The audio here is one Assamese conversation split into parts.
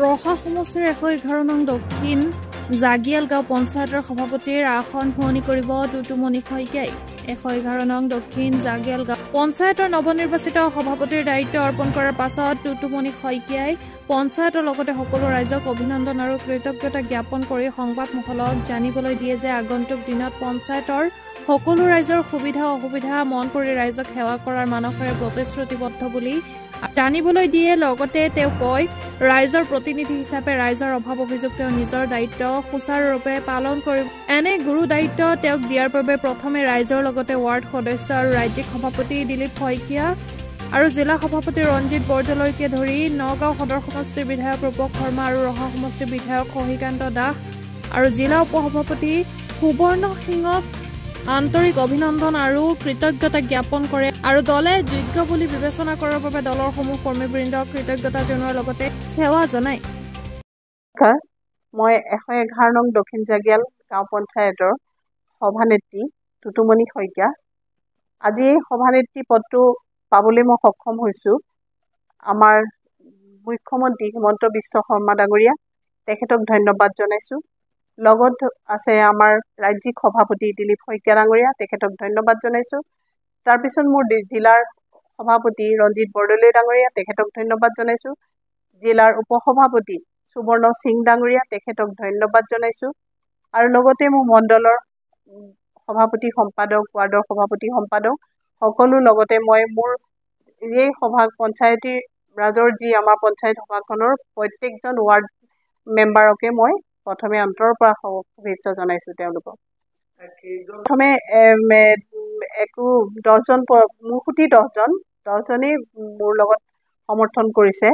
ৰহা সমষ্টিৰ 111 নং দক্ষিণ জাগিয়ালগাঁও পঞ্চায়তৰ সভাপতিৰ আসন সলনি কৰিব টুটুমণি শইকীয়াই। 111 নং দক্ষিণ জাগিয়ালগাঁও পঞ্চায়তৰ নৱনিৰ্বাচিত সভাপতিৰ দায়িত্ব অৰ্পণ কৰাৰ পাছত টুটুমণি শইকীয়াই পঞ্চায়তৰ লগতে সকলো ৰাইজক অভিনন্দন আৰু কৃতজ্ঞতা জ্ঞাপন কৰি সংবাদমহলক জানিবলৈ দিয়ে যে আগন্তুক দিনত পঞ্চায়তৰ সকলো ৰাইজৰ সুবিধা অসুবিধা মন কৰি ৰাইজক সেৱা কৰাৰ মানসেৰে প্ৰতিশ্ৰুতিবদ্ধ বুলি জানিবলৈ দিয়ে। লগতে তেওঁ কয়, ৰাইজৰ প্ৰতিনিধি হিচাপে ৰাইজৰ অভাৱ অভিযোগ তেওঁ নিজৰ দায়িত্ব সুচাৰুৰূপে পালন কৰিব। এনে গুৰু দায়িত্ব তেওঁক দিয়াৰ বাবে প্ৰথমে ৰাইজৰ লগতে ৱাৰ্ড সদস্য আৰু ৰাজ্যিক সভাপতি দিলীপ শইকীয়া আৰু জিলা সভাপতি ৰঞ্জিত বৰদলৈকে ধৰি নগাঁও সদৰ সমষ্টিৰ বিধায়ক ৰূপক শৰ্মা আৰু ৰহা সমষ্টিৰ বিধায়ক শশীকান্ত দাস আৰু জিলা উপসভাপতি সুবৰ্ণ সিঙক আন্তৰিক অভিনন্দন আৰু কৃতজ্ঞতা জ্ঞাপন কৰে আৰু দলে যোগ্য বুলি বিবেচনা কৰাৰ বাবে দলৰ সমূহ কৰ্মীবৃন্দক কৃতজ্ঞতা জনোৱাৰ লগতে সেৱা জনায়। মই 111 নং দক্ষিণ জাগিয়াল গাঁও পঞ্চায়তৰ সভানেত্ৰী টুটুমণি শইকীয়া। আজি এই সভানেত্ৰী পদটো পাবলৈ মই সক্ষম হৈছোঁ। আমাৰ মুখ্যমন্ত্ৰী হিমন্ত বিশ্ব শৰ্মা ডাঙৰীয়া, তেখেতক ধন্যবাদ জনাইছোঁ। লগত আছে আমাৰ ৰাজ্যিক সভাপতি দিলীপ শইকীয়া ডাঙৰীয়া, তেখেতক ধন্যবাদ জনাইছোঁ। তাৰপিছত মোৰ জিলাৰ সভাপতি ৰঞ্জিত বৰদলৈ ডাঙৰীয়া, তেখেতক ধন্যবাদ জনাইছোঁ। জিলাৰ উপসভাপতি সুবৰ্ণ সিং ডাঙৰীয়া, তেখেতক ধন্যবাদ জনাইছোঁ। আৰু লগতে মোৰ মণ্ডলৰ সভাপতি সম্পাদক, ৱাৰ্ডৰ সভাপতি সম্পাদক সকলো লগতে মই মোৰ এই পঞ্চায়তী ৰাজৰ যি আমাৰ পঞ্চায়ত সভাখনৰ প্ৰত্যেকজন ৱাৰ্ড মেম্বাৰকে মই প্ৰথমে অন্তৰৰ পৰা শুভেচ্ছা জনাইছোঁ। তেওঁলোকক প্ৰথমে 10জনেই মোৰ লগত সমৰ্থন কৰিছে।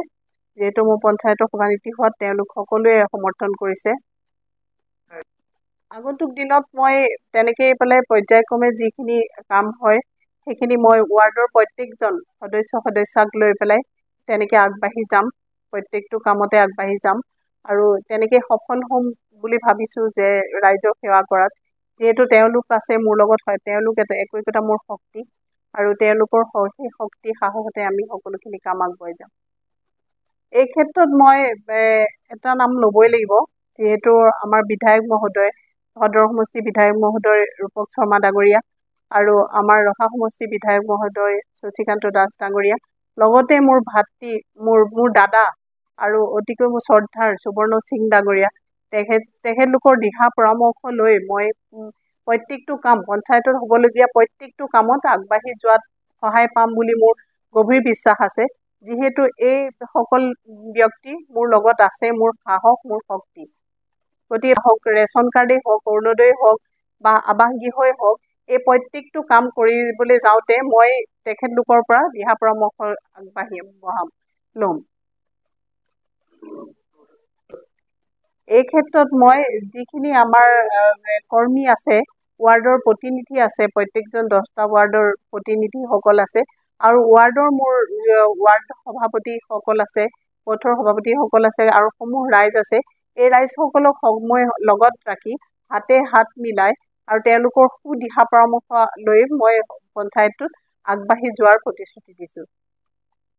যিহেতু মোৰ পঞ্চায়তৰ সভানেত্ৰী হোৱাত তেওঁলোক সকলোৱে সমৰ্থন কৰিছে। আগন্তুক দিনত মই তেনেকৈ পেলাই পৰ্যায়ক্ৰমে যিখিনি কাম হয় সেইখিনি মই ৱাৰ্ডৰ প্ৰত্যেকজন সদস্যাক লৈ পেলাই তেনেকৈ আগবাঢ়ি যাম। প্ৰত্যেকটো কামতে আগবাঢ়ি যাম আৰু তেনেকৈ সফল হ'ম বুলি ভাবিছোঁ যে ৰাইজৰ সেৱা কৰাত। যিহেতু তেওঁলোক আছে মোৰ লগত, হয় তেওঁলোক একো মোৰ শক্তি আৰু তেওঁলোকৰ সেই শক্তি সাহসতে আমি সকলোখিনি কাম আগুৱাই যাম। এই ক্ষেত্ৰত মই এটা নাম ল'বই লাগিব। যিহেতু আমাৰ বিধায়ক মহোদয়, সদৰ সমষ্টি বিধায়ক মহোদয় ৰূপক শৰ্মা ডাঙৰীয়া আৰু আমাৰ ৰহা সমষ্টি বিধায়ক মহোদয় শশীকান্ত দাস ডাঙৰীয়া, লগতে মোৰ ভাতৃ, মোৰ দাদা আৰু অতিকৈ মোৰ শ্ৰদ্ধাৰ সুবৰ্ণ সিং ডাঙৰীয়া, তেখেতলোকৰ দিহা পৰামৰ্শ লৈ মই প্ৰত্যেকটো কাম পঞ্চায়তত হ'বলগীয়া প্ৰত্যেকটো কামত আগবাঢ়ি যোৱাত সহায় পাম বুলি মোৰ গভীৰ বিশ্বাস আছে। যিহেতু এই সকল ব্যক্তি মোৰ লগত আছে, মোৰ সাহস, মোৰ শক্তি। গতিকে হওক ৰেচন কাৰ্ডেই হওক, অৰুণোদয় হওক বা আৱাস গৃহই হওক, এই প্ৰত্যেকটো কাম কৰিবলৈ যাওঁতে মই তেখেতলোকৰ পৰা দিহা পৰামৰ্শ ল'ম। এই ক্ষেত্ৰত মই যিখিনি আমাৰ কৰ্মী আছে, ৱাৰ্ডৰ প্ৰতিনিধি আছে, প্ৰত্যেকজন 10টা ৱাৰ্ডৰ প্ৰতিনিধিসকল আছে আৰু ৱাৰ্ডৰ মোৰ ৱাৰ্ড সভাপতিসকল আছে, পথৰ সভাপতিসকল আছে আৰু সমূহ ৰাইজ আছে। এই ৰাইজসকলক মই লগত ৰাখি হাতে হাত মিলাই আৰু তেওঁলোকৰ সুদিহা পৰামৰ্শ লৈ মই পঞ্চায়তটোত আগবাঢ়ি যোৱাৰ প্ৰতিশ্ৰুতি দিছোঁ।